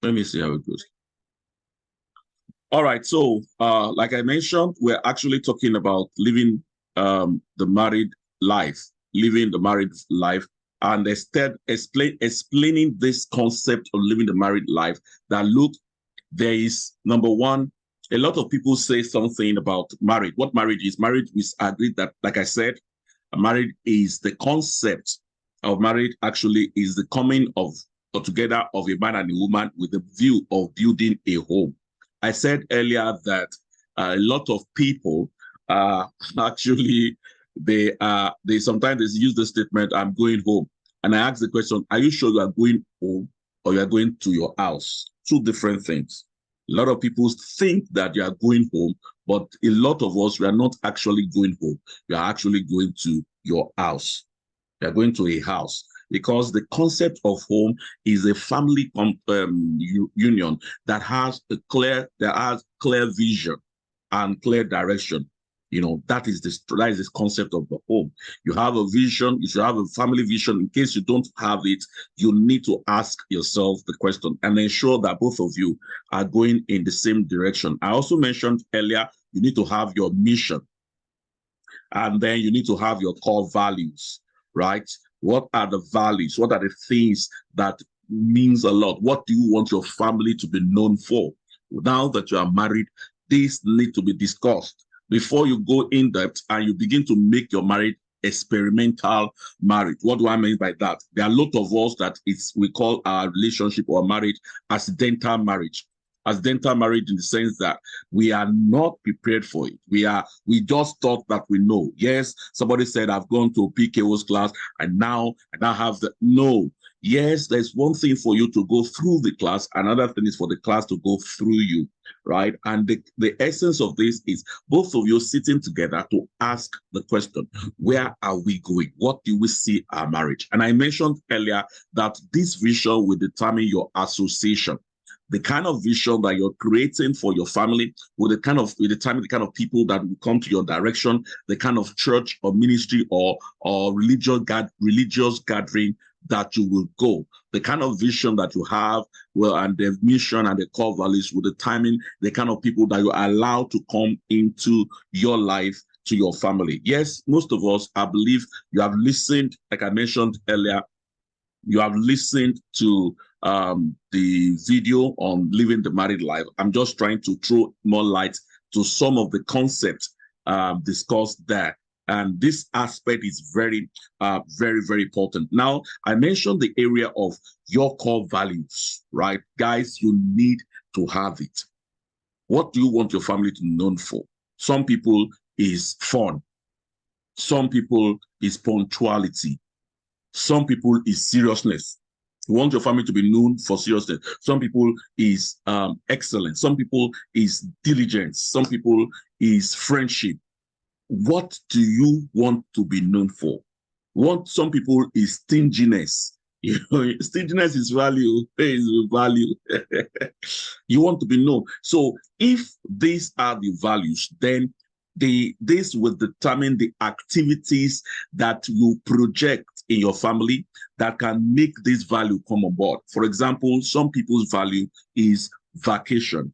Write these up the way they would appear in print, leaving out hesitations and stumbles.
Let me see how it goes. All right. So, like I mentioned, we're actually talking about living the married life, living the married life, and instead explaining this concept of living the married life. That look, there is number one. A lot of people say something about marriage. What marriage is? Marriage, we agreed that, like I said, marriage is the concept of marriage. Actually, is the coming of or together of a man and a woman with the view of building a home. I said earlier that a lot of people actually they sometimes they use the statement "I'm going home," and I ask the question, "Are you sure you are going home or you are going to your house?" Two different things. A lot of people think that you are going home, but a lot of us we are not actually going home. You are actually going to your house. You are going to a house because the concept of home is a family union that has clear vision and clear direction. You know, that is this concept of the home. You have a vision, you should have a family vision. In case you don't have it, you need to ask yourself the question and ensure that both of you are going in the same direction. I also mentioned earlier, you need to have your mission, and then you need to have your core values, right? What are the values? What are the things that means a lot? What do you want your family to be known for? Now that you are married, these need to be discussed before you go in depth and you begin to make your marriage experimental marriage. What do I mean by that? There are a lot of us that we call our relationship or marriage accidental marriage. Accidental marriage in the sense that we are not prepared for it. We just thought that we know. Yes, somebody said I've gone to PKO's class and now I have the no. Yes, there's one thing for you to go through the class, another thing is for the class to go through you, right? And the essence of this is both of you sitting together to ask the question, where are we going? What do we see our marriage? And I mentioned earlier that this vision will determine your association. The kind of vision that you're creating for your family will determine the kind of people that will come to your direction, the kind of church or ministry or religious gathering that you will go. The kind of vision that you have, well, and the mission and the core values will determine the kind of people that you allow to come into your life, to your family. Yes, most of us, I believe you have listened, like I mentioned earlier, you have listened to the video on living the married life. I'm just trying to throw more light to some of the concepts discussed there. And this aspect is very, very important. Now, I mentioned the area of your core values, right? Guys, you need to have it. What do you want your family to be known for? Some people is fun. Some people is punctuality. Some people is seriousness. You want your family to be known for seriousness. Some people is excellence. Some people is diligence. Some people is friendship. What do you want to be known for? Some people is stinginess. You know, stinginess is value. Is value. You want to be known. So if these are the values, then this will determine the activities that you project in your family that can make this value come on board. For example, some people's value is vacation,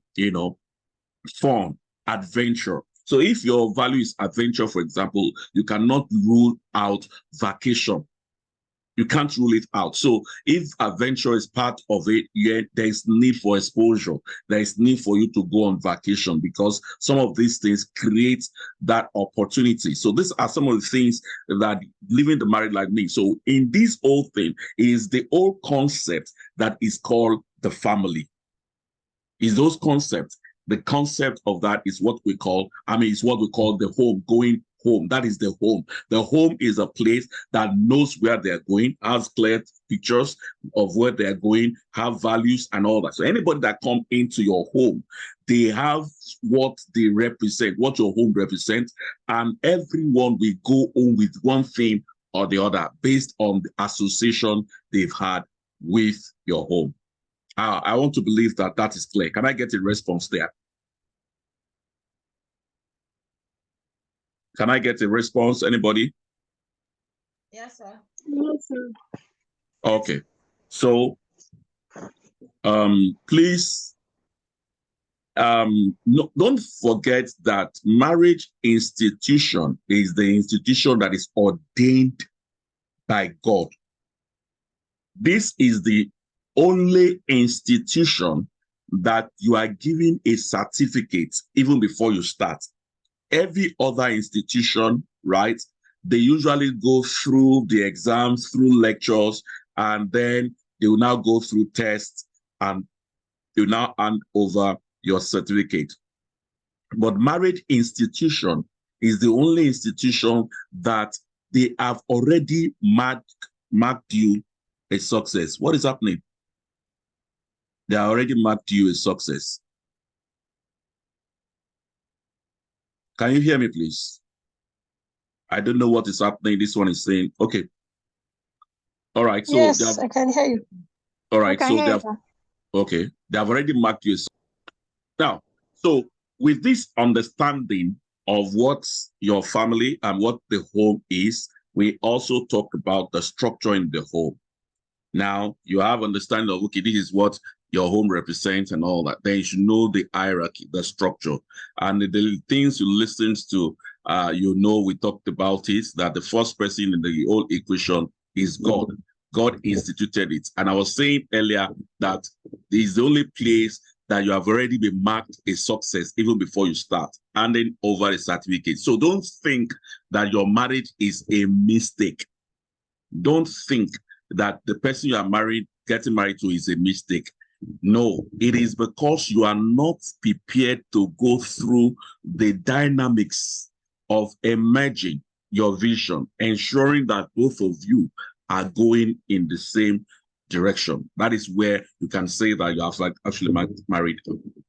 fun, adventure. So if your value is adventure, for example, you cannot rule out vacation. You can't rule it out. So if adventure is part of it, yeah, there is need for exposure. There is need for you to go on vacation because some of these things create that opportunity. So these are some of the things that living the married life needs. So in this whole thing is the whole concept that is called the family. Is those concepts. The concept of that is what we call the home, going home. That is the home. The home is a place that knows where they're going, has clear pictures of where they're going, have values and all that. So anybody that come into your home, they have what they represent, what your home represents, and everyone will go home with one thing or the other based on the association they've had with your home. I want to believe that that is clear. Can I get a response there? Can I get a response? Anybody? Yes, sir. Yes, sir. Okay. So Please, no, don't forget that marriage institution is the institution that is ordained by God. This is the only institution that you are given a certificate even before you start. Every other institution, right, they usually go through the exams, through lectures, and then they will now go through tests and they will now hand over your certificate. But marriage institution is the only institution that they have already marked you a success. What is happening? They already marked you a success. Can you hear me, please? I don't know what is happening. This one is saying, okay. All right. So yes, I can hear you. All right. So they have, okay. They have already marked you. Now, so with this understanding of what your family and what the home is, we also talk about the structure in the home. Now, you have understanding of, okay, this is what your home represents and all that. Then you should know the hierarchy, the structure. And the things you listen to, we talked about it, that the first person in the whole equation is God. God instituted it. And I was saying earlier that this is the only place that you have already been marked a success even before you start, handing over a certificate. So don't think that your marriage is a mistake. Don't think that the person you are getting married to is a mistake. No, it is because you are not prepared to go through the dynamics of emerging your vision, ensuring that both of you are going in the same direction. That is where you can say that you have actually married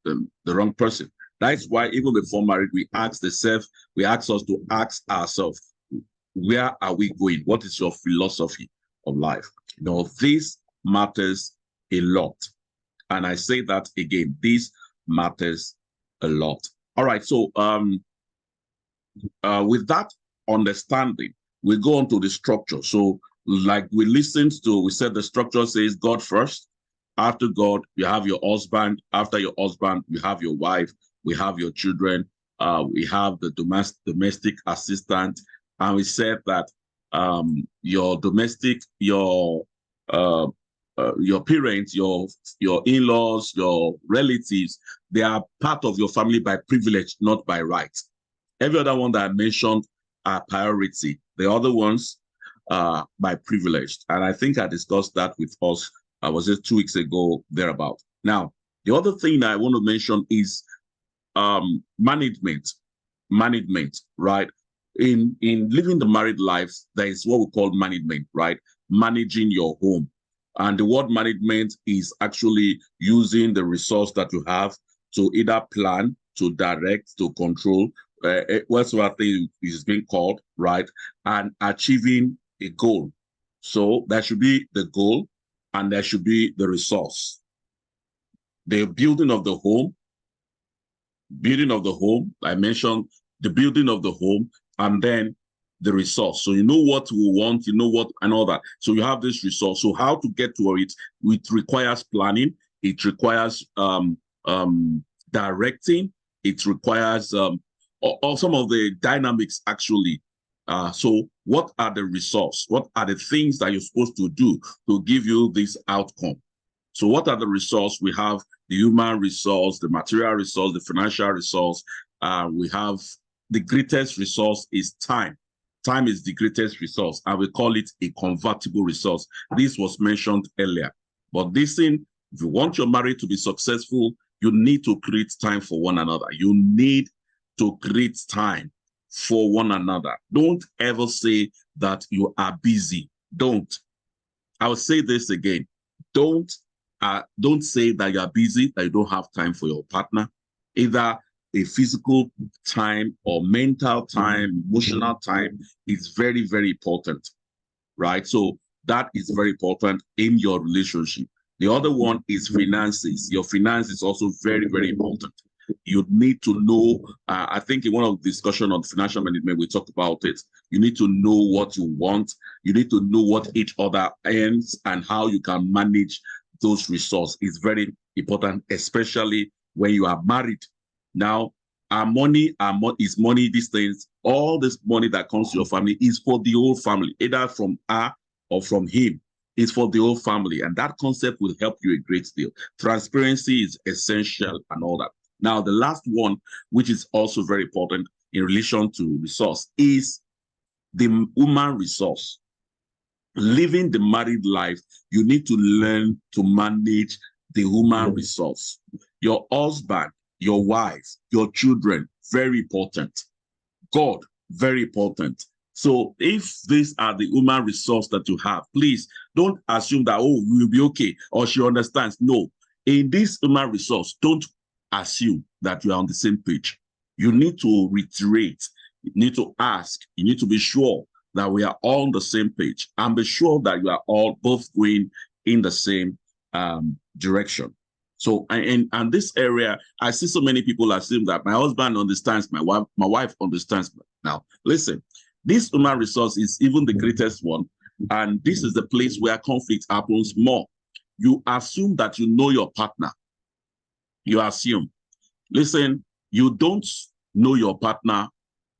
the wrong person. That's why even before marriage, we ask us to ask ourselves, where are we going? What is your philosophy of life? This matters a lot. And I say that again, this matters a lot. All right, so with that understanding, we go on to the structure. So like we said the structure says God first. After God, you have your husband. After your husband, you have your wife. We have your children. We have the domestic assistant. And we said that your parents, your in-laws, your relatives, they are part of your family by privilege, not by right. Every other one that I mentioned are priority. The other ones are by privilege. And I think I discussed that with us, was it 2 weeks ago, thereabout. Now, the other thing that I want to mention is management, right? In living the married life, there is what we call management, right? Managing your home. And the word management is actually using the resource that you have to either plan, to direct, to control, whatsoever thing is being called, right? And achieving a goal. So that should be the goal, and there should be the resource. The building of the home, I mentioned the building of the home, and then the resource. So you know what we want, you know what, and all that. So you have this resource. So how to get to it requires planning. It requires directing. It requires or some of the dynamics actually. So what are the resource? What are the things that you're supposed to do to give you this outcome? So what are the resource? We have the human resource, the material resource, the financial resource. We have the greatest resource is time. Time is the greatest resource, and we call it a convertible resource. This was mentioned earlier. But this thing, if you want your marriage to be successful, you need to create time for one another. You need to create time for one another. Don't ever say that you are busy. Don't. I will say this again. Don't say that you are busy, that you don't have time for your partner, either a physical time or mental time, emotional time is very, very important, right? So that is very important in your relationship. The other one is finances. Your finance is also very, very important. You need to know, I think in one of the discussion on financial management, we talked about it. You need to know what you want. You need to know what each other earns and how you can manage those resources is very important, especially when you are married. Now, our money is money, these things, all this money that comes to your family is for the whole family, either from her or from him. It's for the whole family. And that concept will help you a great deal. Transparency is essential and all that. Now, the last one, which is also very important in relation to resource, is the human resource. Living the married life, you need to learn to manage the human resource. Your husband, your wife, your children, very important. God, very important. So if these are the human resource that you have, please don't assume that, oh, we'll be okay, or she understands. No, in this human resource, don't assume that you are on the same page. You need to reiterate, you need to ask, you need to be sure that we are all on the same page, and be sure that you are all both going in the same direction. So, and this area, I see so many people assume that my husband understands, my wife understands. Now, listen, this human resource is even the greatest one, and this is the place where conflict happens more. You assume that you know your partner. You assume. Listen, you don't know your partner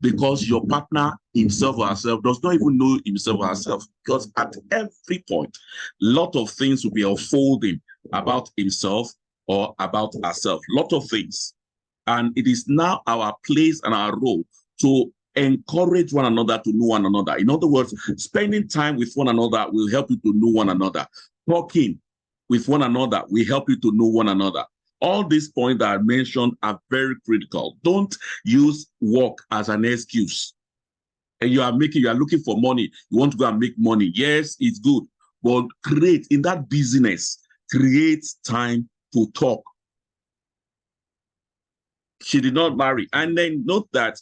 because your partner himself or herself does not even know himself or herself, because at every point, a lot of things will be unfolding about himself or about herself, a lot of things. And it is now our place and our role to encourage one another to know one another. In other words, spending time with one another will help you to know one another. Talking with one another will help you to know one another. All these points that I mentioned are very critical. Don't use work as an excuse. And you are looking for money. You want to go and make money. Yes, it's good. But create in that business, create time to talk. She did not marry. And then note that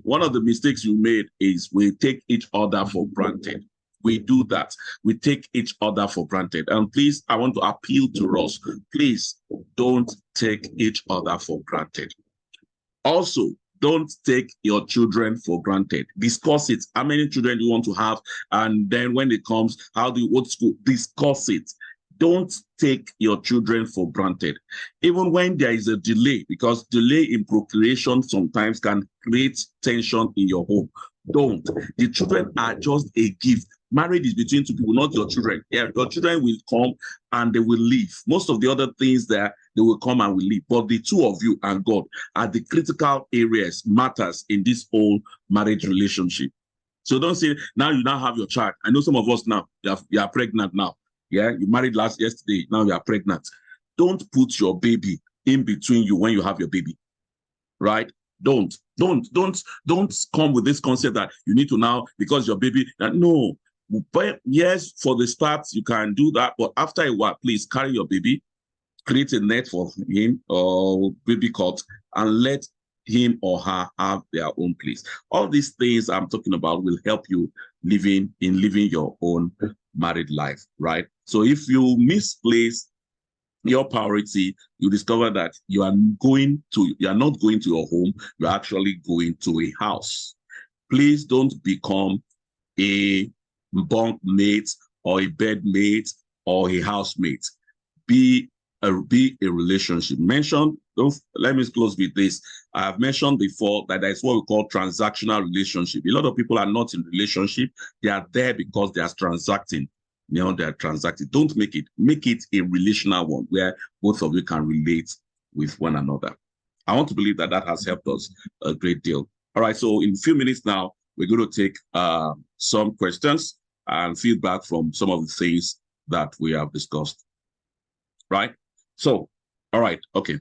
one of the mistakes you made is we take each other for granted. We do that. We take each other for granted. And please, I want to appeal to us. Please don't take each other for granted. Also, don't take your children for granted. Discuss it. How many children do you want to have? And then when it comes, what school? Discuss it. Don't take your children for granted. Even when there is a delay, because delay in procreation sometimes can create tension in your home. Don't. The children are just a gift. Marriage is between two people, not your children. Yeah, your children will come and they will leave. Most of the other things there, they will come and will leave. But the two of you and God are the critical areas, matters in this whole marriage relationship. So don't say, now you now have your child. I know some of us now, you are pregnant now. Yeah, you married yesterday, now you are pregnant. Don't put your baby in between you when you have your baby, right? Don't come with this concept that you need to now, because your baby, no. But yes, for the start, you can do that. But after a while, please carry your baby, create a net for him or baby cot, and let him or her have their own place. All these things I'm talking about will help you living your own married life, right? So if you misplace your priority, you discover that you are not going to your home, you're actually going to a house. Please don't become a bunk mate or a bed mate or a housemate. Be a relationship. Let me close with this. I have mentioned before that there is what we call transactional relationship. A lot of people are not in relationship. They are there because they are transacting. They are transacting. Don't make it a relational one where both of you can relate with one another. I want to believe that has helped us a great deal. All right, so in a few minutes now, we're going to take some questions and feedback from some of the things that we have discussed. Right? So, all right, okay.